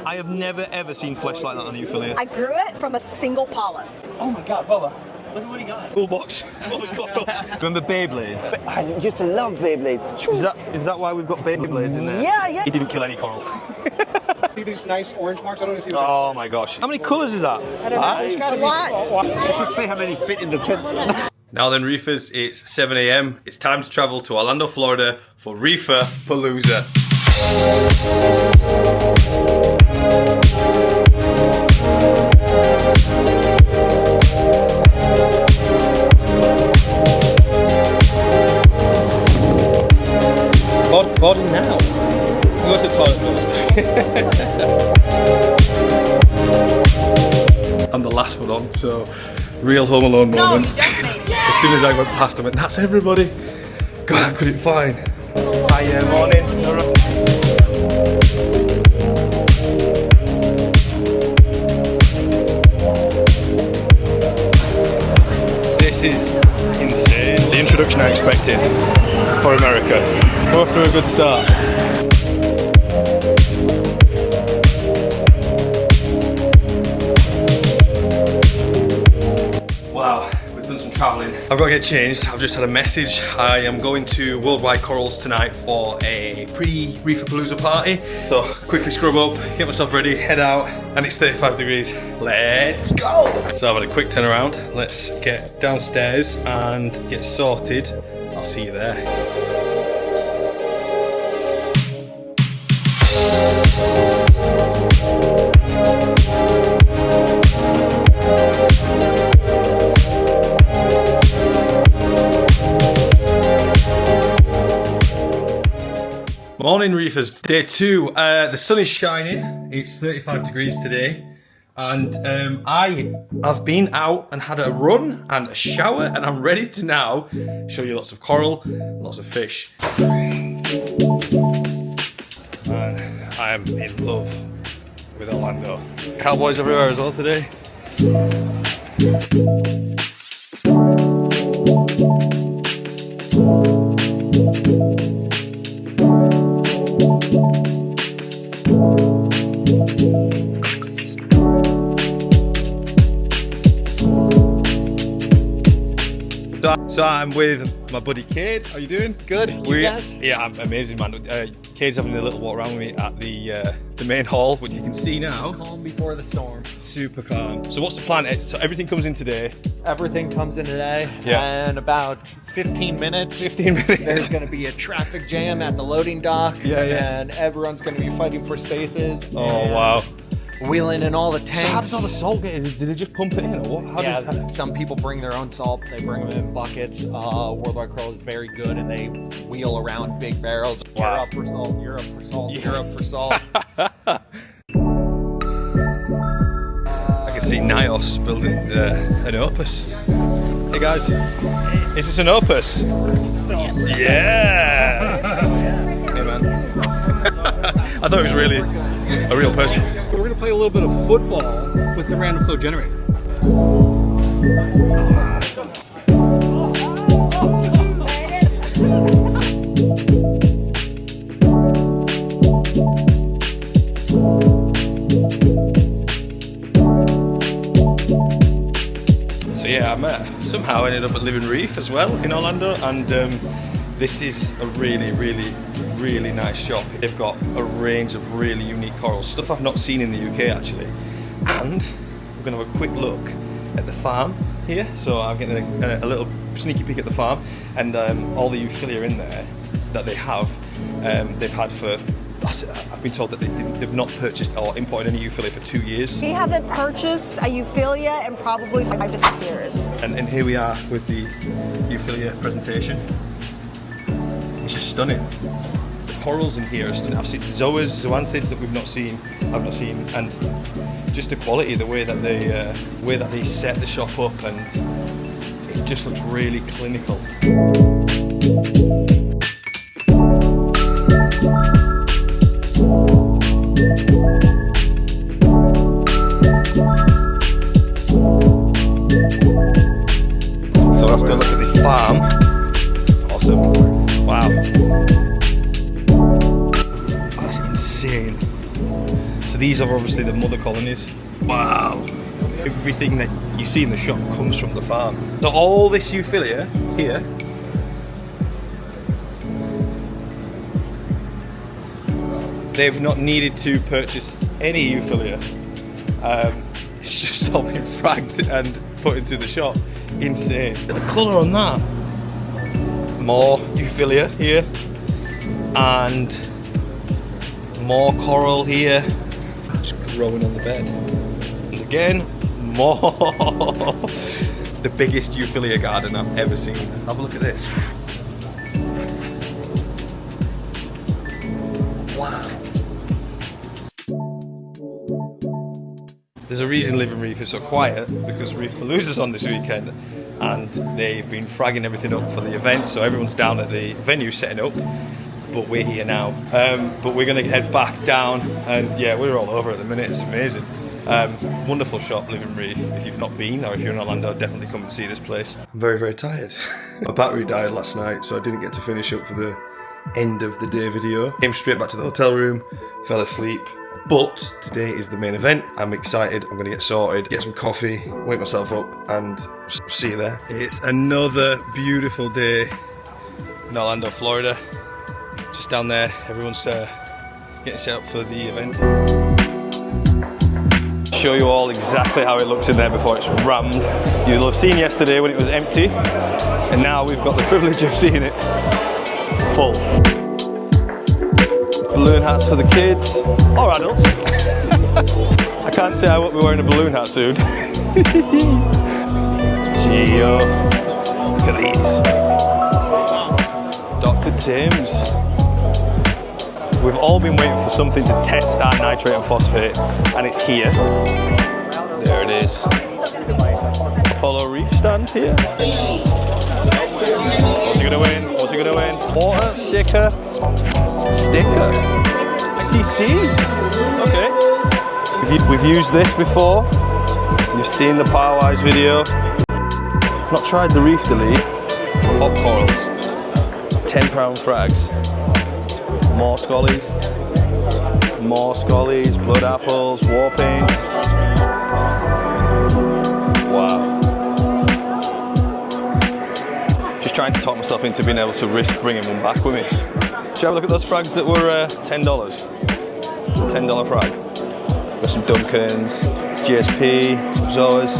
I have never ever seen flesh like that on a Euphyllia. I grew it from a single pollen. Oh my god, Bubba. Look at what he got. Toolbox full of coral. Remember Beyblades? I used to love Beyblades. Is that why we've got Beyblades in there? Yeah. He didn't kill any coral. These nice orange marks. I don't see. Oh my gosh. How many colours is that? A lot. I should see how many fit in the tent. Now then, Reefers, it's 7 AM. It's time to travel to Orlando, Florida for Reefapalooza. Body now. Go to the toilet first. I'm the last one on, so real Home Alone moment. No, you just made it. As soon as I went past, I went, that's everybody. God, I've got it fine. Hi, morning. This is insane. The introduction I expected for America. We're off to a good start. Wow, we've done some travelling. I've got to get changed. I've just had a message. I am going to Worldwide Corals tonight for a pre-Reefapalooza party. So quickly scrub up, get myself ready, head out, and it's 35 degrees. Let's go! So I've had a quick turnaround. Let's get downstairs and get sorted. I'll see you there. Morning Reefers, day 2. The sun is shining, it's 35 degrees today, and I have been out and had a run and a shower, and I'm ready to now show you lots of coral, lots of fish. And I am in love with Orlando. Cowboys everywhere as well today. So I'm with my buddy Cade. How you doing? Good. You guys? Yeah, I'm amazing, man. Cade's having a little walk around with me at the main hall, which you can see now. Calm before the storm. Super calm. So what's the plan? So everything comes in today. Everything comes in today. Yeah. And about 15 minutes. 15 minutes. There's going to be a traffic jam at the loading dock. Yeah, yeah. And everyone's going to be fighting for spaces. Oh wow. Wheeling in all the tanks. So how does all the salt get in? Did they just pump it in, or what? Some people bring their own salt. They bring them in buckets. Worldwide Coral is very good, and they wheel around big barrels. Wow. Europe for salt. Europe for salt. Yeah. Europe for salt. I can see NYOS building an opus. Hey guys, is this an opus? Yeah! Hey man. I thought it was really a real person. We're going to play a little bit of football with the random flow generator. So yeah, I somehow ended up at Living Reef as well in Orlando, and this is a really nice shop. They've got a range of really unique corals, stuff I've not seen in the UK actually. And we're going to have a quick look at the farm here. So I'm getting a little sneaky peek at the farm, and all the Euphyllia in there that they have, they've had for, I've been told that they've not purchased or imported any Euphyllia for 2 years. We haven't purchased a Euphyllia in probably 5 to 6 years. And here we are with the Euphyllia presentation. It's just stunning. The corals in here are stunning. I've seen zoanthids that I've not seen, and just the quality, the way that they set the shop up, and it just looks really clinical. So I have to look at the farm. Awesome. Wow. Oh, that's insane. So these are obviously the mother colonies. Wow. Everything that you see in the shop comes from the farm. So all this Euphyllia here they've not needed to purchase any Euphyllia. It's just all been fragged and put into the shop. Insane. Look at the colour on that. More Euphyllia here. And more coral here. Just growing on the bed. And again, more. The biggest Euphyllia garden I've ever seen. Have a look at this. Wow. There's a reason Living Reef is so quiet, because Reefapalooza's on this weekend and they've been fragging everything up for the event, so everyone's down at the venue setting up, but we're here now. But we're going to head back down, and yeah, we're all over at the minute. It's amazing. Wonderful shop, Living Reef. If you've not been, or if you're in Orlando, definitely come and see this place. I'm very, very tired. My battery died last night, so I didn't get to finish up for the end of the day video. Came straight back to the hotel room, fell asleep. But today is the main event. I'm excited. I'm going to get sorted, get some coffee, wake myself up, and see you there. It's another beautiful day in Orlando, Florida. Just down there, everyone's getting set up for the event. Show you all exactly how it looks in there before it's rammed. You'll have seen yesterday when it was empty, and now we've got the privilege of seeing it full. Balloon hats for the kids, or adults. I can't say I won't be wearing a balloon hat soon. Geo, look at these. Dr. Tim's. We've all been waiting for something to test our nitrate and phosphate, and it's here. There it is. Apollo Reef stand here. What's he gonna win? What's he gonna win? Water, sticker. Sticker. ITC. Okay. We've used this before. You've seen the Powerwise video. Not tried the Reef Delete. Hot corals. £10 frags. More scollies. More scollies. Blood apples. War paints. Wow. Just trying to talk myself into being able to risk bringing one back with me. Should I have a look at those frags that were $10? $10 frag. Got some Duncans, GSP, some Zoas.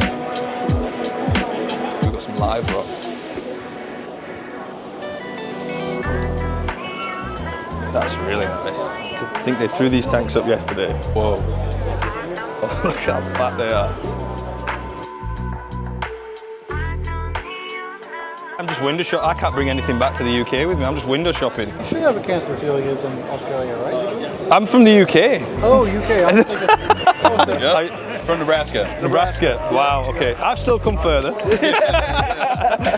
We've got some live rock. That's really nice. I think they threw these tanks up yesterday. Whoa. Look how fat they are. I'm just window shopping. I can't bring anything back to the UK with me. I'm just window shopping. You should have acanthophilia in Australia, right? I'm from the UK. Oh, UK. From Nebraska. Nebraska. Wow. Okay. I've still come further.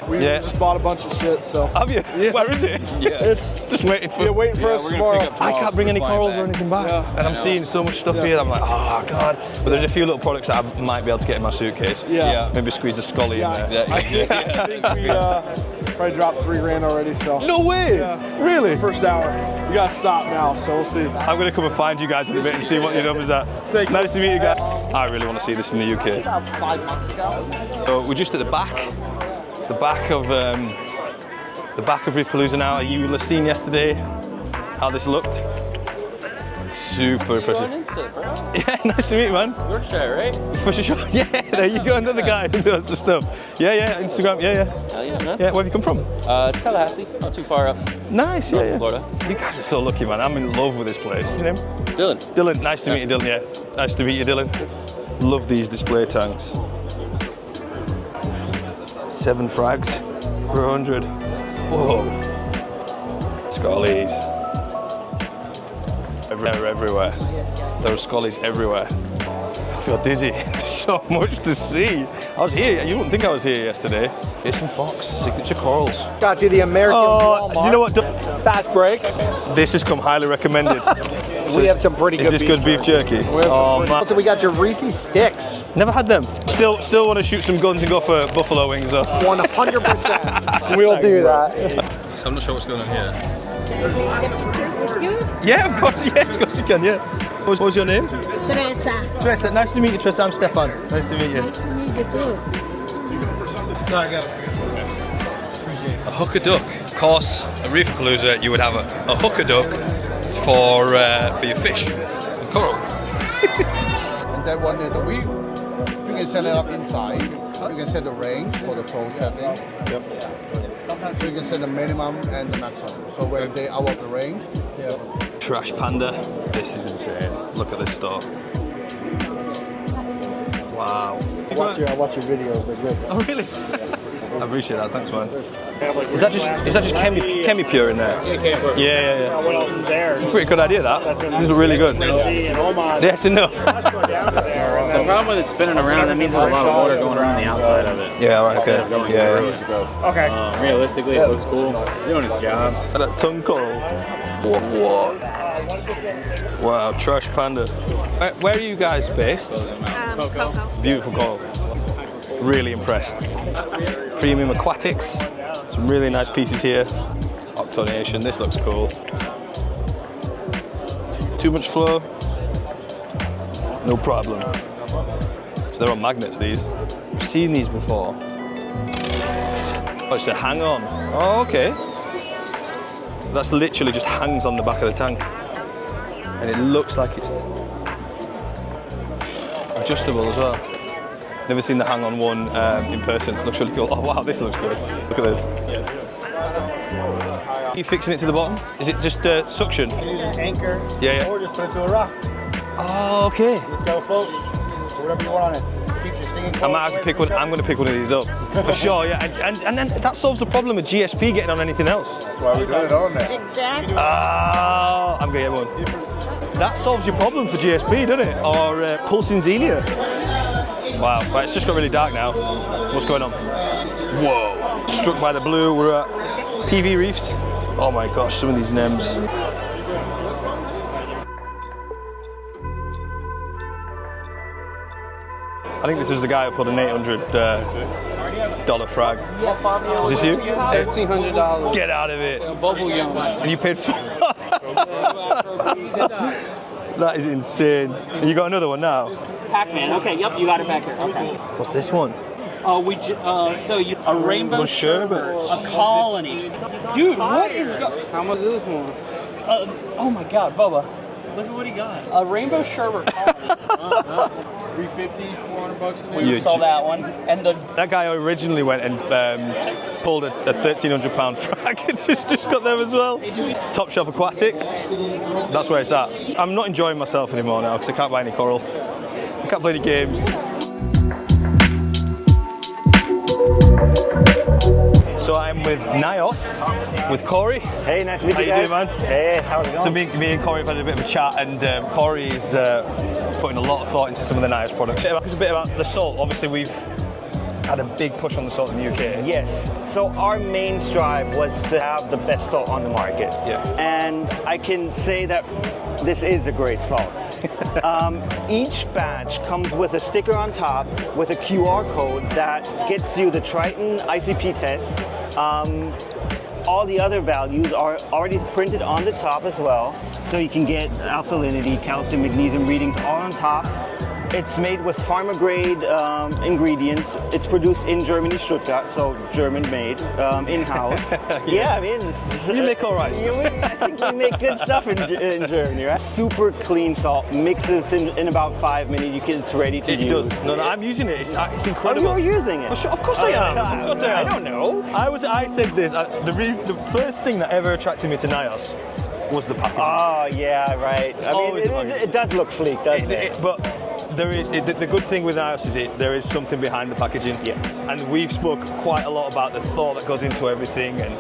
We just bought a bunch of shit, so. Have you? Yeah. Where is it? Yeah. It's just waiting for. Yeah, waiting for us tomorrow. I can't bring any corals or anything back, and I'm seeing so much stuff here. I'm like, oh god. But there's a few little products that I might be able to get in my suitcase. Yeah. Maybe squeeze a scully in there. I think we probably dropped $3 grand already. So. No way. Yeah. Really? First hour. We gotta stop now, so we'll see. I'm gonna come and find you guys in a bit and see what your numbers are. Nice to meet you guys. I really want to see this in the UK. About 5 months ago. So we're just at the back of Reefapalooza now. You will have seen yesterday how this looked. Super impressive. Yeah, nice to meet you, man. Yorkshire, right? For sure. Yeah, there you go, another guy who does the stuff. Yeah, Instagram, yeah. Hell yeah, man. Yeah, where have you come from? Tallahassee, not too far up. Nice, yeah. Florida. You guys are so lucky, man. I'm in love with this place. What's your name? Dylan. Dylan, nice to meet you, Dylan, yeah. Nice to meet you, Dylan. Love these display tanks. 7 frags for 100. Whoa. Scollies. Everywhere. There are scollies everywhere. I feel dizzy. There's so much to see. I was here. You wouldn't think I was here yesterday. Here's some fox, signature corals. Got you the American Walmart. You know what? Fast break. This has come highly recommended. We have some pretty good Is this good beef jerky? Oh man. Also, we got your Reese sticks. Never had them. Still want to shoot some guns and go for buffalo wings though. 100%. We'll do that. I'm not sure what's going on here. Yeah, of course you can, yeah. What was your name? Teresa. Teresa. Nice to meet you, Teresa. I'm Stefan. Nice to meet you. Nice to meet you too. No, I got it. A hooker duck. Of course, at Reefapalooza, you would have a hooker duck for your fish and coral. And that one is you can set it up inside. You can set the range for the flow setting. Yep. So you can set the minimum and the maximum. So when they out of the range, Trash panda. This is insane. Look at this store. Wow. I watch your videos. They're good. Oh really? I appreciate that. Thanks, man. Is that just Chemi Pure in there? Yeah. What else is there? It's a pretty good idea. That. This is really good. Yes and no. The problem with it spinning around, that means there's a lot of water going around the outside of it. Yeah. Right. Okay. Yeah. Okay. Realistically, it looks cool. It's doing its job. That tongue coral. What? Wow, trash panda. Where are you guys based? Coco. Beautiful coral. Really impressed. Premium aquatics. Some really nice pieces here. Octonation. This looks cool. Too much flow? No problem. So they're on magnets, these. I've seen these before. Oh, it's a hang on. Oh, okay. That's literally just hangs on the back of the tank. And it looks like it's adjustable as well. Never seen the hang on one in person. It looks really cool. Oh wow, this looks good. Look at this. Are you fixing it to the bottom? Is it just suction? You use an anchor. Yeah. Or just put it to a rock. Oh, okay. It's got a float. Whatever you want on it. Keeps your stinging. I might have to pick one. I'm going to pick one of these up for sure. Yeah, and then that solves the problem with GSP getting on anything else. That's why we got it on there. Exactly. Ah, I'm going to get one. That solves your problem for GSP, doesn't it? Or pulsing Xenia. Wow, right, it's just got really dark now. What's going on? Whoa. Struck by the blue, we're at PV Reefs. Oh my gosh, some of these nems. I think this is the guy who pulled an $800 frag. Is this you? $1,300. Get out of it. Bubble gum. And you paid for That is insane. And you got another one now? Pac-Man. Okay, yep, you got it back there. Okay. What's this one? A rainbow sherbet. a colony. Dude, what is How much is this one? oh my God, Bubba. Look at what he got. A rainbow sherbet colony. 350, 400 bucks in there. We saw that one. And that guy originally went and pulled a £1,300 frag. It's just got them as well. Top Shelf Aquatics. That's where it's at. I'm not enjoying myself anymore now because I can't buy any coral. I can't play any games. So I'm with NYOS, with Cory. Hey, nice to meet you guys. How you doing, man? Hey, how's it going? So me and Cory have had a bit of a chat, and Cory is putting a lot of thought into some of the NYOS products. It's a bit about the salt. Obviously, we've had a big push on the salt in the UK. Yes. So our main strive was to have the best salt on the market. Yeah. And I can say that this is a great salt. Each batch comes with a sticker on top with a QR code that gets you the Triton ICP test. All the other values are already printed on the top as well, so you can get alkalinity, calcium, magnesium readings all on top. It's made with pharma grade ingredients. It's produced in Germany, Stuttgart, so German made, in-house. Yeah, I mean, You make all right stuff. I think we make good stuff in Germany, right? Super clean salt, mixes in about 5 minutes. It's ready to use. It does. No, I'm using it. It's incredible. Oh, you're using it? For sure. Of course I am. Of course I am. I don't know. I said this. The first thing that ever attracted me to NYOS was the packaging. Oh, yeah, right. I mean, it does look sleek, doesn't it? But there is the good thing with NYOS is there is something behind the packaging. Yeah. And we've spoke quite a lot about the thought that goes into everything, and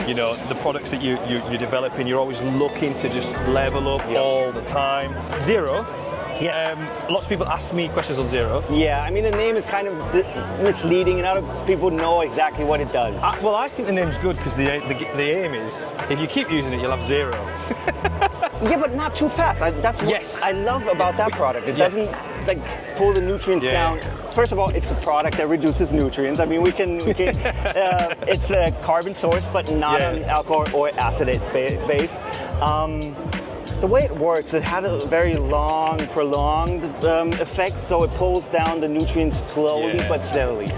you know the products that you're developing. You're always looking to just level up all the time. Zero. Yeah. Lots of people ask me questions on Zero. Yeah, I mean the name is kind of misleading, and other people know exactly what it does. Well, I think the name's good because the aim is if you keep using it, you'll have zero. Yeah, but not too fast. That's what I love about that product. It doesn't like pull the nutrients down. First of all, it's a product that reduces nutrients. I mean, we can it's a carbon source, but not an alcohol or acid base. The way it works, it had a very long, prolonged effect, so it pulls down the nutrients slowly but steadily.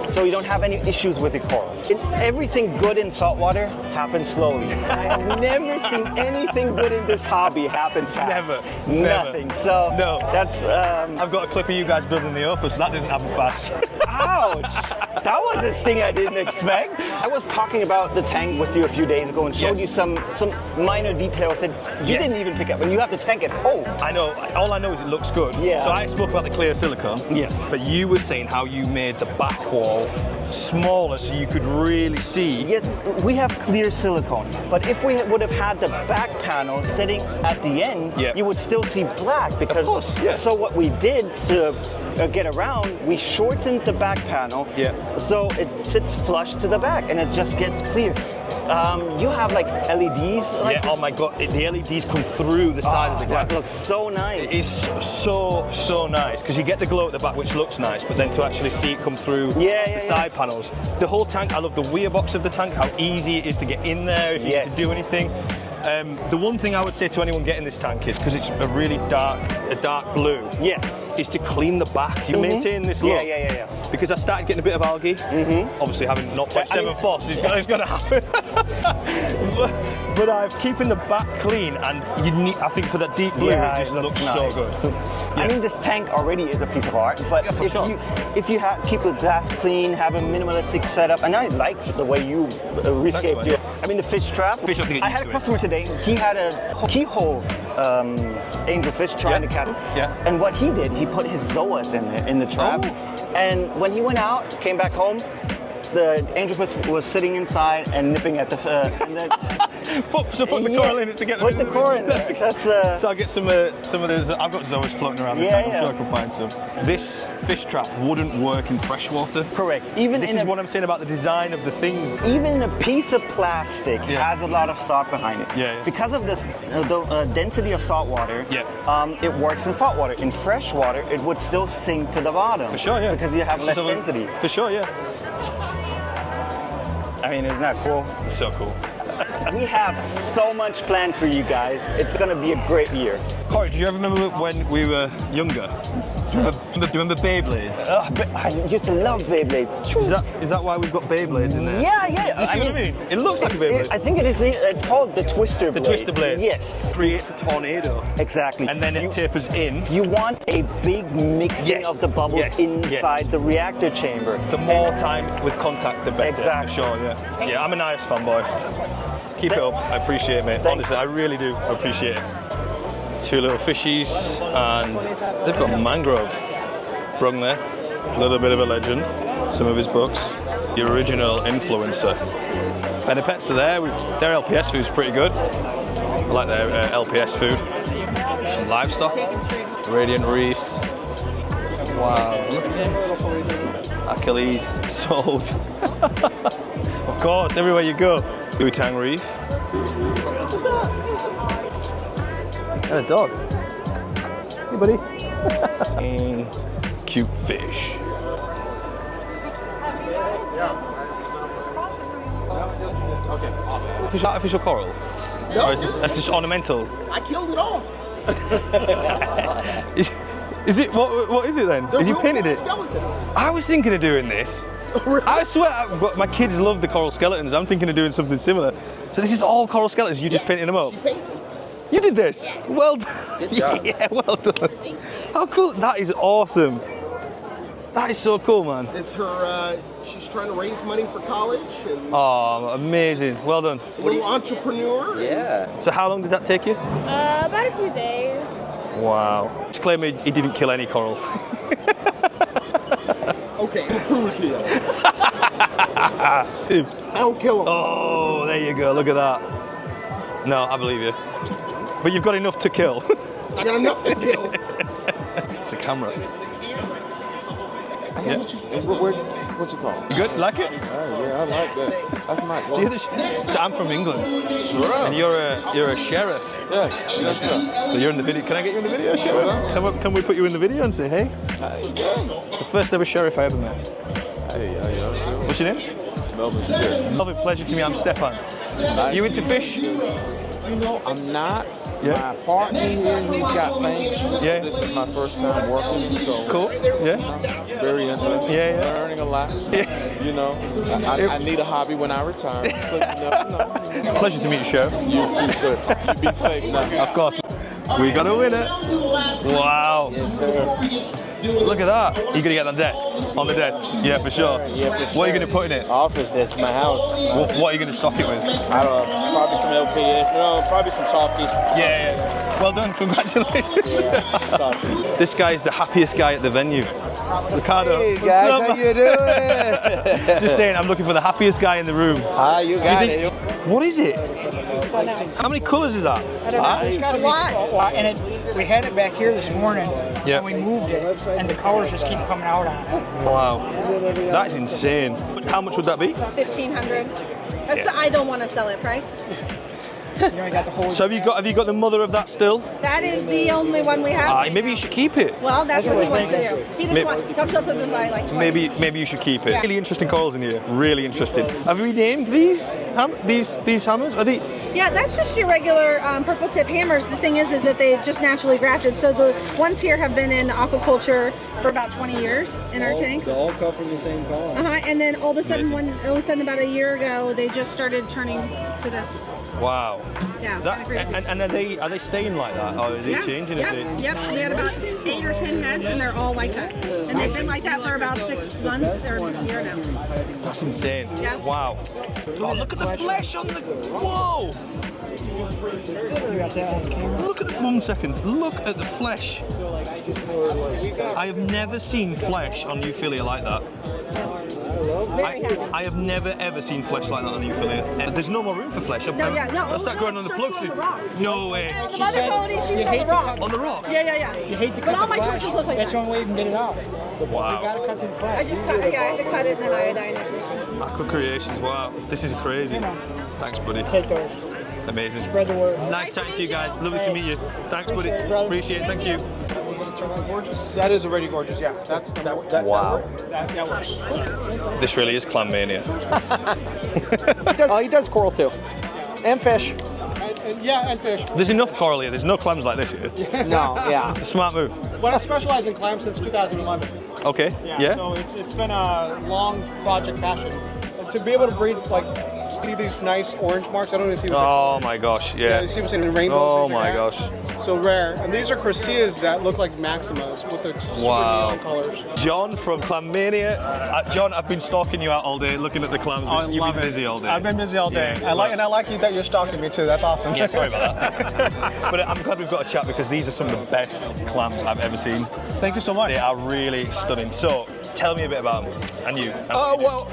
So you don't have any issues with the corals. Everything good in saltwater happens slowly. I have never seen anything good in this hobby happen fast. Never. Nothing. So that's. I've got a clip of you guys building the Opus. That didn't happen fast. Ouch! That was a thing I didn't expect. I was talking about the tank with you a few days ago and showed you some minor details that you didn't even pick up. And you have the tank at home. I know. All I know is it looks good. Yeah. So I spoke about the clear silicone. Yes. But you were saying how you made the back wall smaller so you could really see. Yes, we have clear silicone, but if we would have had the back panel sitting at the end, you would still see black because. Of course, So what we did to get around, we shortened the back panel, so it sits flush to the back and it just gets clear. You have like LEDs. Like oh my God, the LEDs come through the side of the glass. That looks so nice. It is so nice because you get the glow at the back, which looks nice, but then to actually see it come through the side panels. The whole tank, I love the weir box of the tank, how easy it is to get in there if you need to do anything. The one thing I would say to anyone getting this tank is, because it's a really dark blue, is to clean the back. You maintain this look. Because I started getting a bit of algae. Obviously, having 0.7 phos is going to happen. but I've keeping the back clean, and you need. I think for that deep blue, it just looks so good. So, I mean, this tank already is a piece of art. But if you keep the glass clean, have a minimalistic setup, and I like the way you rescaped your. I mean, the fish trap. I had a customer today. He had a keyhole angelfish trying to catch. And what he did, he put his zoas in the trap. And when he went out, came back home, the angelfish was sitting inside and nipping at the. Put the coral in it to get the coral in there. That's, so I'll get some of those. I've got zoas floating around the tank. I'm sure I can find some. This fish trap wouldn't work in freshwater. Correct. This is what I'm saying about the design of the things. Even a piece of plastic has a lot of thought behind it. Because of this, the density of salt water, it works in salt water. In fresh water, it would still sink to the bottom. For sure, because you have less density. For sure, I mean, isn't that cool? It's so cool. We have so much planned for you guys. It's going to be a great year. Corey, do you ever remember when we were younger? Do you remember Beyblades? I used to love Beyblades. Is that why we've got Beyblades in there? Yeah. You see what I mean? It looks like a Beyblade. I think it is. It's called the Twister Blade. The Twister Blade. Yes. Creates a tornado. Exactly. And then it tapers in. You want a big mixing of the bubbles inside the reactor chamber. The more time with contact, the better. Exactly. For sure, yeah. I'm a NYOS fanboy. Keep it up. I appreciate it, mate. Thanks. Honestly, I really do appreciate it. Two little fishies, and they've got Mangrove brung there. A little bit of a legend. Some of his books. The original influencer. And the pets are there. Their LPS food's pretty good. I like their LPS food. Some livestock. Radiant reefs. Wow. Look at them. Achilles, sold. Of course, everywhere you go. Tang Reef. And a dog. Hey, buddy. And cute fish. Artificial coral? No, or is that's just ornamental? I killed it all. Is it what is it then? Have you painted it? Skeletons. I was thinking of doing this. Really? I swear, my kids love the coral skeletons. I'm thinking of doing something similar. So this is all coral skeletons. You just painted them up. She painted. You did this. Well done. Good job. Yeah, well done. How cool! That is awesome. That is so cool, man. It's her. She's trying to raise money for college. And Oh, amazing. Well done. a little entrepreneur. Yeah. So how long did that take you? About a few days. Wow. Just claim he didn't kill any coral. Okay, I'm prove it to you. I don't kill them. Oh, there you go. Look at that. No, I believe you. But you've got enough to kill. I got enough to kill. It's a camera. What's it called? You good? Like it? Oh, yeah, I like that. That's my Do you so I'm from England. And you're a sheriff. Yeah, that's right. So you're in the video. Can I get you in the video, sheriff? Can we put you in the video and say hey? The first ever sheriff I ever met. Hey, What's your name? Melvin. Melvin, pleasure to me. I'm Stefan. Nice. You into fish? I'm not. Yeah. My partner here, he's got tanks. Yeah. This is my first time working, so Cool. Yeah. very interesting. Yeah. Learning a lot. Yeah. You know, I need a hobby when I retire. So you never know. Pleasure to meet you, Chef. You too, sir. You be safe now. Of course. We got a winner. Wow. Yes, sir. Look at that. You're gonna get on the desk? On the desk? Yeah, for sure. Yeah, for sure. What are you gonna put in it? Office, that's my house. What are you gonna stock it with? I don't know, probably some LPS, no, probably some softies. Yeah. Well done. Congratulations. Yeah, softies. This guy is the happiest guy at the venue. Ricardo. Hey guys, how you doing? Just saying, I'm looking for the happiest guy in the room. Ah, you got it. What is it? How many colours is that? It's got a lot. And we had it back here this morning. Yeah. And we moved it, and the colors just keep coming out on it. Wow. That's insane. How much would that be? $1,500. That's the I don't want to sell it price. You know, got the whole So have you got the mother of that still? That is the only one we have. Maybe you should keep it. Well, that's what he wants to do. He just wants to flip and buy like 20. Maybe you should keep it. Yeah. Really interesting corals in here. Really interesting. Have we named these hammers? Are they? Yeah, that's just your regular purple tip hammers. The thing is that they just naturally grafted. So the ones here have been in aquaculture for about 20 years in our tanks. They all come from the same color. And then all of a sudden, about a year ago, they just started turning to this. Wow. Yeah, That, crazy. and are they staying like that, or are they changing? Yep. We had about 8 or 10 heads, and they're all like that. And they've been like that for about 6 months or a year now. That's insane. Yeah. Wow. Oh, look at the flesh on the. Whoa. Look at the 1 second. Look at the flesh. I have never seen flesh on Euphyllia like that. I have never ever seen flesh like that on Euphyllia. There's no more room for flesh. I'll start growing on the plugs. No way. On the mother quality, she's on the rock. On the rock? Yeah. You hate to cut But all the my flash. torches look like That's the that. only way you can get it out. Wow. You gotta cut to the flash. I just cut it. Yeah, I had to cut it and then iodine it. Aqua Creations. Wow. This is crazy. Thanks, buddy. Take those. Amazing. Spread the word. Nice chatting to you guys. Lovely to meet you. Thanks, buddy. Appreciate it. Thank you. That is already gorgeous. Yeah, that Wow. That works. This really is Clam Mania. He does coral too, and fish. And fish. There's enough coral here. There's no clams like this here. No, yeah. It's a smart move. Well, I specialize in clams since 2011. Okay. Yeah. So it's been a long project passion. And to be able to breed see these nice orange marks. I don't know if you see. Oh my gosh. Yeah. You see them in rainbows. Oh my gosh. So rare. And these are Chryseas that look like Maximas with the super neon colors. John from Clam Mania. John, I've been stalking you out all day, looking at the clams. You've been busy all day. I've been busy all day. Yeah, I like you that you're stalking me too. That's awesome. Yeah, sorry about that. But I'm glad we've got a chat because these are some of the best clams I've ever seen. Thank you so much. They are really stunning. So, tell me a bit about them and you. Well,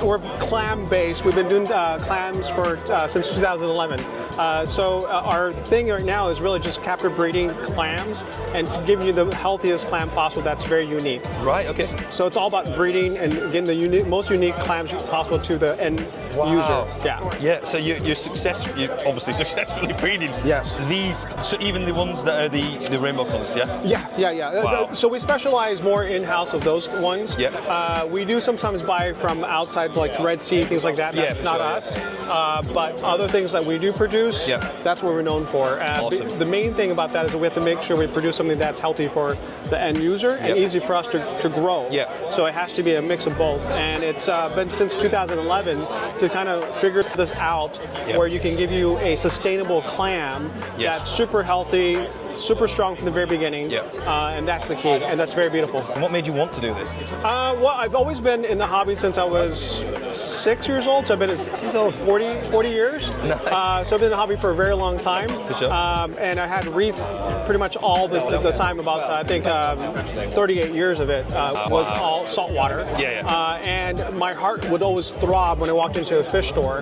we're clam based. We've been doing clams for since 2011. So our thing right now is really just captive breeding clams and giving you the healthiest clam possible. That's very unique. Right. Okay. So it's all about breeding and getting the most unique clams possible to the end user. Yeah. Yeah. So you're obviously successfully breeding. Yes. These. So even the ones that are the rainbow colours. Yeah. Yeah. Wow. So we specialize more in-house of those ones. Yeah. We do sometimes buy from outside, like Red Sea, things like that. That's not us. But other things that we do produce, that's what we're known for. Awesome. The main thing about that is that we have to make sure we produce something that's healthy for the end user and easy for us to grow. Yeah. So it has to be a mix of both. And it's been since 2011 to kind of figure this out where you can give you a sustainable clam that's super healthy, super strong from the very beginning. And that's the key. And that's very beautiful. And what made you want to do this? Well, I've always been in the hobby since I was 6 years old. So I've been 40 years. Nice. So I've been in the hobby for a very long time. For sure. And I had Reef pretty much all the time. About I think 38 years of it was all saltwater. And my heart would always throb when I walked into a fish store.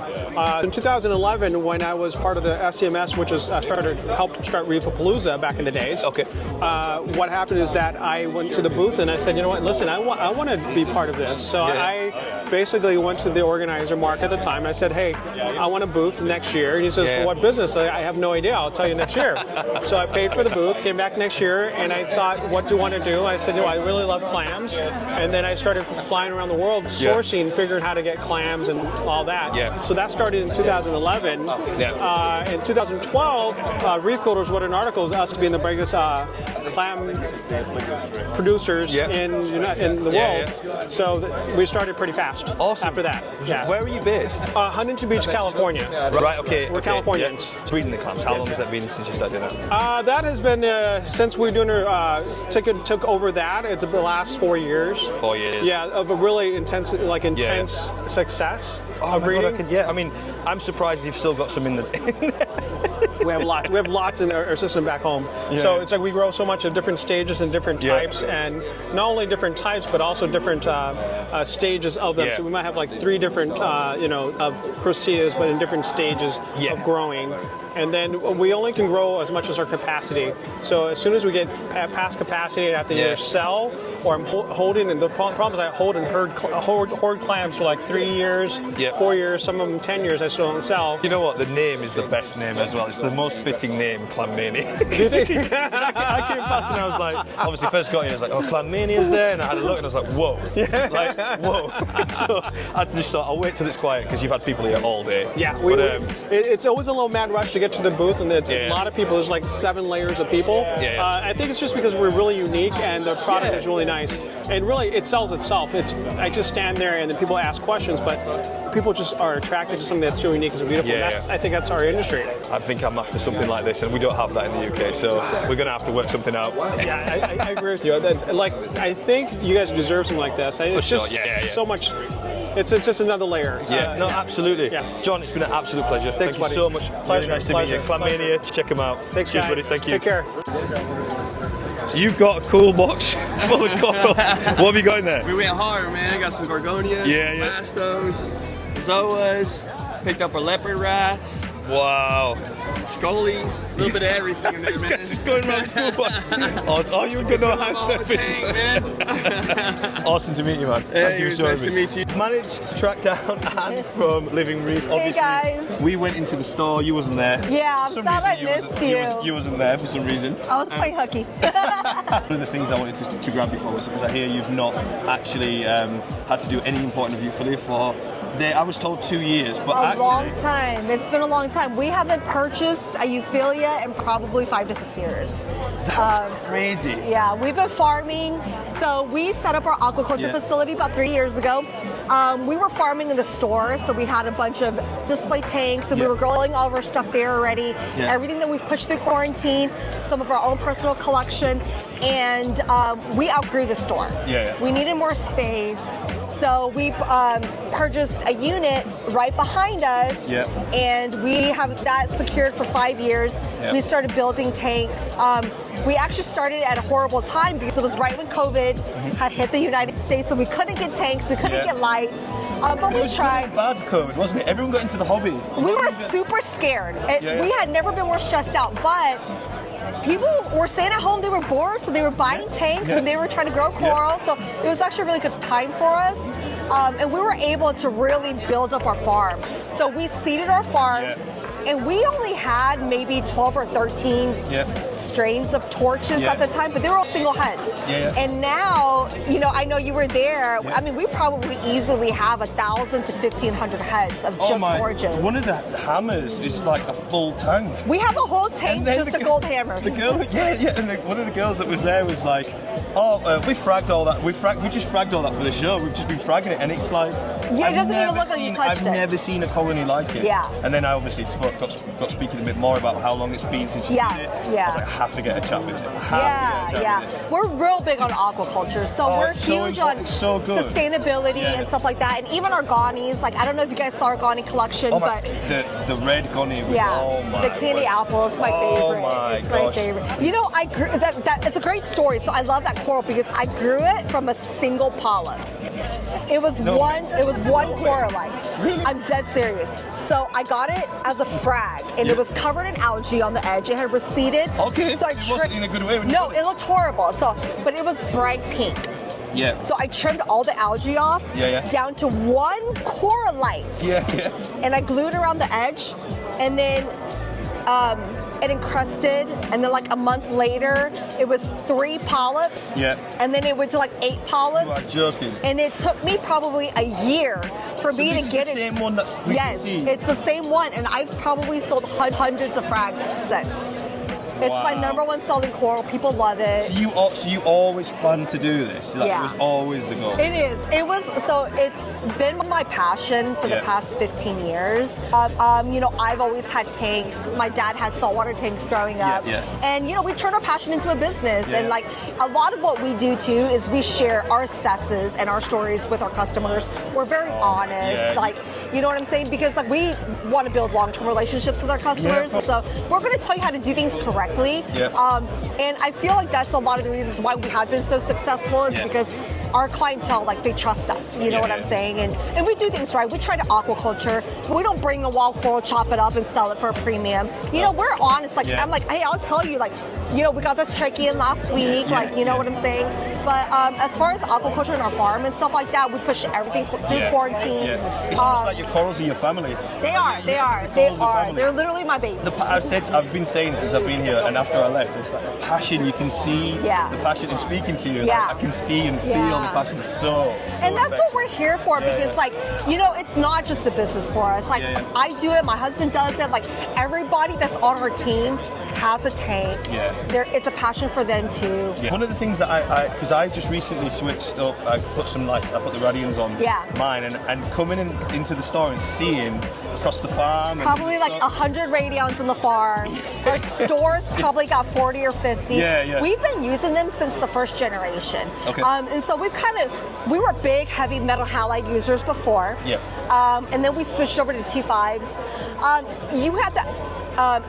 In 2011, when I was part of the SCMS, which is helped start Reefapalooza back in the days. Okay. What happened is that I went to the booth and I said, you know what, listen, I want to be part of this. So I basically went to the organizer, Mark, at the time. And I said, hey, I want a booth next year. And he says, what business? I have no idea. I'll tell you next year. So I paid for the booth, came back next year, and I thought, what do you want to do? I said, I really love clams. And then I started flying around the world, sourcing, figuring how to get clams and all that. Yeah. So that started in 2011. In 2012, Reef Coders wrote an article, us being the biggest clam producers in the world. So we started pretty fast after that. Yeah. Where are you based? Huntington Beach, California. Right, okay. We're Californians. Yeah. Sweden the clams. How long has that been since you started doing that? That has been since we're doing took over that. It's the last 4 years. 4 years. Yeah, of a really intense success. Oh of my breeding. God, I mean, I'm surprised you've still got some in the. We have lots. We have lots in our system back home. Yeah. So it's like we grow so much of different stages and different types, and not only different types, but also different stages of them. Yeah. So we might have like 3 different, of cruceas, but in different stages of growing. And then we only can grow as much as our capacity. So as soon as we get past capacity, I have to either sell or I'm holding. And the problem is I hold and hoard clams for like 3 years, 4 years, some of them 10 years. I still don't sell. You know what? The name is the best name as well. It's the most fitting name, Clam Mania. I came past and I was like, obviously first got here, I was like, oh, Clam Mania's there, and I had a look and I was like, whoa, like whoa. So I just thought I'll wait till it's quiet because you've had people here all day. Yeah, it's always a little mad rush to get to the booth, and there's a lot of people. There's like 7 layers of people. I think it's just because we're really unique and the product is really nice, and really it sells itself. I just stand there and then people ask questions, but people just are attracted to something that's so unique and beautiful. I think that's our industry. I think I'm after something like this, and we don't have that in the UK, so we're going to have to work something out. Yeah, I agree with you. I think you guys deserve something like this. It's just so much. It's just another layer. Yeah, absolutely. Yeah. John, it's been an absolute pleasure. Thanks, Thank you so much. Pleasure. Really nice to meet you. Clam Mania, check them out. Thanks, Cheers, guys. buddy. Thank you. Take care. You've got a cool box full of coral. What have you got in there? We went hard, man. Got some gorgonias, mastos, zoas, picked up our leopard wrasse. Wow. Scolies, a little bit of everything in there, man. It's going around the cool box. Oh, it's all you're going to have, Stefan. Awesome to meet you, man. Thank you so much. Nice to meet you. Managed to track down Anne from Living Reef. Obviously, guys. We went into the store. You wasn't there. Yeah, I'm sorry I missed you. You wasn't there for some reason. I was playing hooky. One of the things I wanted to grab you for was because I hear you've not actually had to do any importing of Euphyllia for. I was told 2 years, but a long time. It's been a long time. We haven't purchased a Euphyllia in probably 5 to 6 years. That's crazy. Yeah, we've been farming. So we set up our aquaculture facility about 3 years ago. We were farming in the store, so we had a bunch of display tanks, and we were growing all of our stuff there already. Everything that we've pushed through quarantine, some of our own personal collection, and we outgrew the store. We needed more space, so we purchased a unit right behind us, and we have that secured for 5 years. We started building tanks. We actually started at a horrible time because it was right when COVID had hit the United States, so we couldn't get tanks, we couldn't get lights, but we tried. It was really bad COVID, wasn't it? Everyone got into the hobby. We were super scared. We had never been more stressed out, but people were staying at home, they were bored, so they were buying tanks and they were trying to grow coral, so it was actually a really good time for us. And we were able to really build up our farm. So we seeded our farm, and we only had maybe 12 or 13 strains of torches at the time, but they were all single heads. And now, I know you were there. I mean, we probably easily have 1,000 to 1,500 heads of just torches. One of the hammers is like a full tank. We have a whole tank just of gold hammers. The girl, and one of the girls that was there was like, we fragged all that. We just fragged all that for the show. We've just been fragging it, and it's like, it doesn't even look like you touched it. I've never seen a colony like it. And then I obviously got speaking a bit more about how long it's been since you did it. I was like, I have to get a chat with it. We're real big on aquaculture, so we're huge on sustainability and stuff like that. And even our gonies, like I don't know if you guys saw our goni collection, but the red goni. The candy apple is my favorite. It's my favorite. I grew that. It's a great story. So I love that coral because I grew it from a single polyp. It was one coralite. Really? I'm dead serious. So I got it as a frag, and it was covered in algae on the edge. It had receded. Okay. So it wasn't in a good way. No, it looked horrible. But it was bright pink. So I trimmed all the algae off down to one coralite. And I glued around the edge. and then it encrusted, and then like a month later, it was 3 polyps. Yeah. And then it went to like 8 polyps. You are joking. And it took me probably a year for me to get it. It's the same one that's we can see. Yes, it's the same one, and I've probably sold hundreds of frags since. It's my #1 selling coral. People love it. So you always planned to do this? Like, Yeah. It was always the goal? It is. It was. So it's been my passion for the past 15 years. You know, I've always had tanks. My dad had saltwater tanks growing up. And, you know, we turned our passion into a business. And, like, a lot of what we do, too, is we share our successes and our stories with our customers. We're very honest. Like, you know what I'm saying? Because, like, we want to build long-term relationships with our customers. So we're going to tell you how to do things correctly. And I feel like that's a lot of the reasons why we have been so successful is because our clientele, like, they trust us. You know what I'm saying? And we do things right. We try to aquaculture. We don't bring a wild coral, chop it up, and sell it for a premium. You know, we're honest. Like, I'm like, hey, I'll tell you, like, you know, we got this trachea in last week. Like, you know what I'm saying? But as far as aquaculture in our farm and stuff like that, we push everything through quarantine. It's almost like your corals are your family. They are. They are. They're literally my babies. I've been saying since I've been here, and after I left, it's like the passion. You can see the passion in speaking to you. Like, I can see and feel the passion. It's so and that's what we're here for because, like, you know, it's not just a business for us. Like, I do it. My husband does it. Like, everybody that's on our team has a tank. It's a passion for them too. One of the things that because I just recently switched up, I put some lights, I put the radians on mine, and coming into the store and seeing across the farm. Probably like 100 radions in the farm. Our stores probably got 40 or 50. We've been using them since the first generation. And so we were big, heavy metal halide users before. And then we switched over to T5s. You have to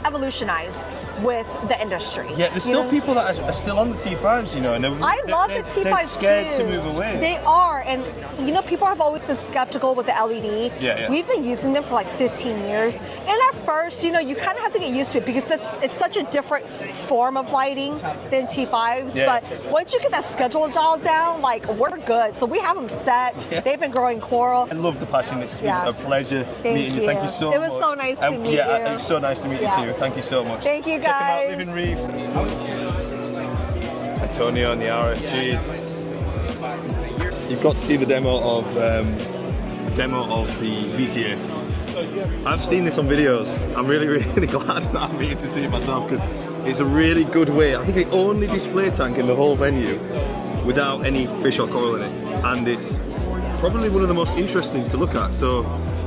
evolutionize with the industry. There's still people that are still on the T5s, you know, and I love the T5s they're scared too. to move away. They are, and you know, people have always been skeptical with the LED. We've been using them for like 15 years, and at first, you know, you kind of have to get used to it because it's such a different form of lighting than T5s. But once you get that schedule dialed down, like, we're good. So we have them set. They've been growing coral. I love the passion. It's been a pleasure meeting you. Thank you so much. It was so nice to meet you. It was so nice to meet you too. Thank you so much. Thank you, guys. Check them out, Living Reef. Antonio and the RFG. You've got to see the demo of the VCA. I've seen this on videos. I'm really, really glad that I'm here to see it myself because it's a really good way. I think the only display tank in the whole venue without any fish or coral in it, and it's probably one of the most interesting to look at. So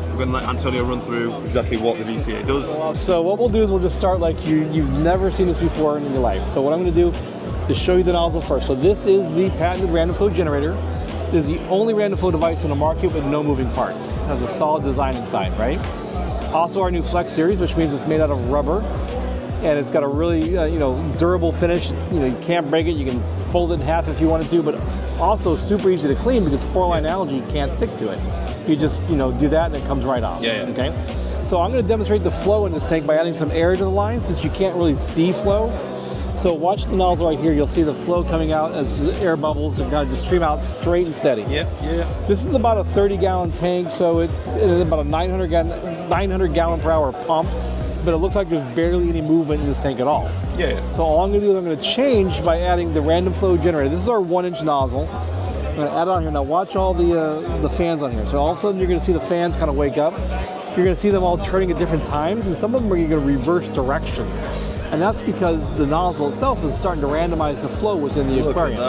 we're going to let Antonio run through exactly what the VCA does. So what we'll do is we'll just start like you've never seen this before in your life. So what I'm going to do is show you the nozzle first. So this is the patented random flow generator. It is the only random flow device in the market with no moving parts. It has a solid design inside, right? Also our new Flex series, which means it's made out of rubber, and it's got a really durable finish. You know, you can't break it. You can fold it in half if you wanted to, but also super easy to clean because coralline algae can't stick to it. You just do that and it comes right off. Okay. So I'm going to demonstrate the flow in this tank by adding some air to the line since you can't really see flow. So watch the nozzle right here. You'll see the flow coming out as the air bubbles are going to just stream out straight and steady. This is about a 30-gallon tank, so it's about a 900 gallon per hour pump, but it looks like there's barely any movement in this tank at all. So all I'm going to do is I'm going to change by adding the random flow generator. This is our 1-inch nozzle. I'm going to add it on here. Now watch all the fans on here. So all of a sudden you're going to see the fans kind of wake up. You're going to see them all turning at different times, and some of them are going to reverse directions. And that's because the nozzle itself is starting to randomize the flow within the aquarium.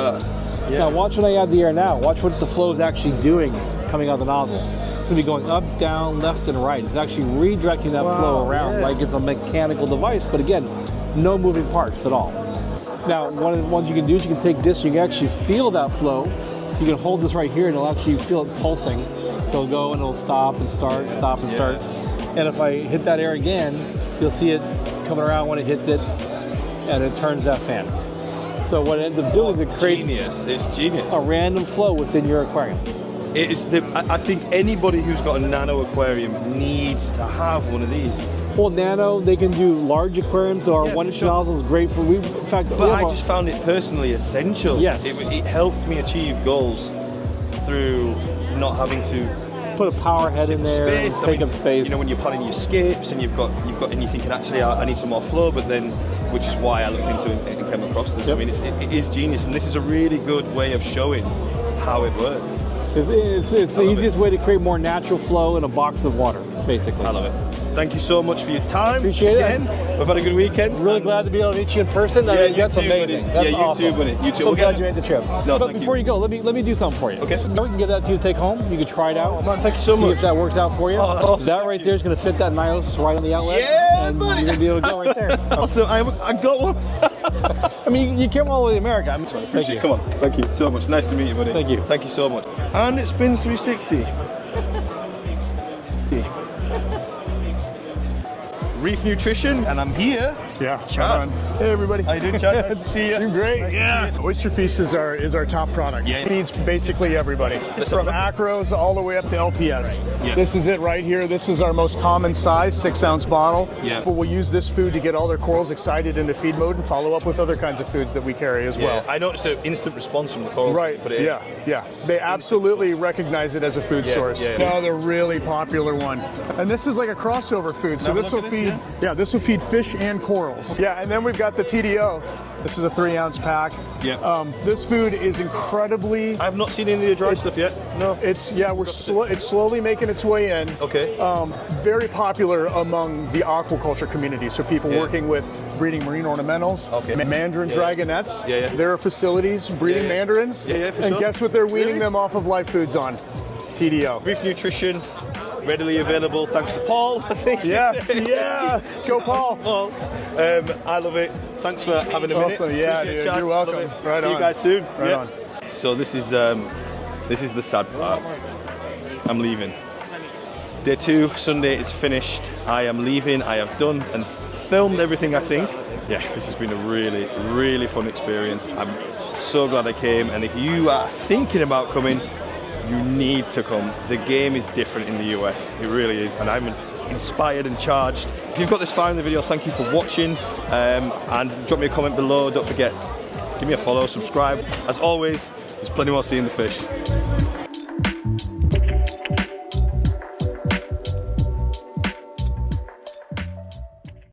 Now watch when I add the air now. Watch what the flow is actually doing coming out of the nozzle. It's going to be going up, down, left, and right. It's actually redirecting that flow around like it's a mechanical device, but again, no moving parts at all. Now, one of the ones you can do is you can take this, you can actually feel that flow. You can hold this right here and you'll actually feel it pulsing. It'll go and it'll stop and start, stop and start. And if I hit that air again, you'll see it coming around when it hits it, and it turns that fan. So what it ends up doing is it creates a random flow within your aquarium. It is I think anybody who's got a nano aquarium needs to have one of these. Well, nano, they can do large aquariums, so our 1-inch nozzle is great for. I just found it personally essential. Yes. It helped me achieve goals through not having to put a power head in there, and take up space. You know, when you're planning your escapes and you've got, and you're thinking, actually, I need some more flow, but then, which is why I looked into it and came across this. I mean, it is genius, and this is a really good way of showing how it works. It's the easiest way to create more natural flow in a box of water, basically. I love it. Thank you so much for your time. Appreciate again. it. We've had a good weekend. Really glad to be able to meet you in person. Yeah, you that's too, amazing. buddy. That's you awesome. too, buddy. You too. So glad you made the trip. No, but before you go, let me do something for you. Okay. We can give that to you to take home. You can try it out. Oh, man, thank you so See much. if that works out for you. That right there is going to fit that NYOS right on the outlet. Yeah, and buddy. You're going to be able to go right there. Awesome. I got one. I mean, you came all the way to America. I'm sorry. Thank you. Come on. Thank you so much. Nice to meet you, buddy. Thank you. Thank you so much. And it spins 360. Reef Nutrition, and I'm here. Yeah, Chad. Hey everybody. How you doing, Chad? Nice to see you. Doing great. Nice Yeah. Oyster Feast is our top product. Yeah. It feeds basically everybody. From acros all the way up to LPS. Yeah. This is it right here. This is our most common size, 6-ounce bottle. Yeah. People will use this food to get all their corals excited into feed mode and follow up with other kinds of foods that we carry as well. I noticed an instant response from the coral. Right. Put it in. Yeah. They absolutely recognize it as a food source. Yeah. No, they're really popular one. And this is like a crossover food. So this will feed. Yeah, this will feed fish and corals. Yeah, and then we've got the TDO. This is a 3-ounce pack. Yeah. This food is incredibly. I've not seen any of the dry stuff yet. No. It's it's slowly making its way in. Okay. Very popular among the aquaculture community. So people working with breeding marine ornamentals, mandarin dragonettes. Yeah. There are facilities breeding mandarins. Yeah, for and sure. guess what they're weaning Really? them off of live foods on? TDO. Reef Nutrition, readily available thanks to Paul, I think. Yes, yeah. Go Paul. Paul. I love it. Thanks for having a minute. Awesome, yeah, Appreciate it, dude. Chad. You're welcome. Love it. Right See on. you guys soon. Right on. So this is the sad part. I'm leaving. Day 2, Sunday is finished. I am leaving. I have done and filmed everything, I think. Yeah, this has been a really, really fun experience. I'm so glad I came, and if you are thinking about coming, you need to come. The game is different in the US, it really is, and I'm inspired and charged. If you've got this far in the video, thank you for watching, and drop me a comment below. Don't forget, give me a follow, subscribe. As always, there's plenty more seeing the fish.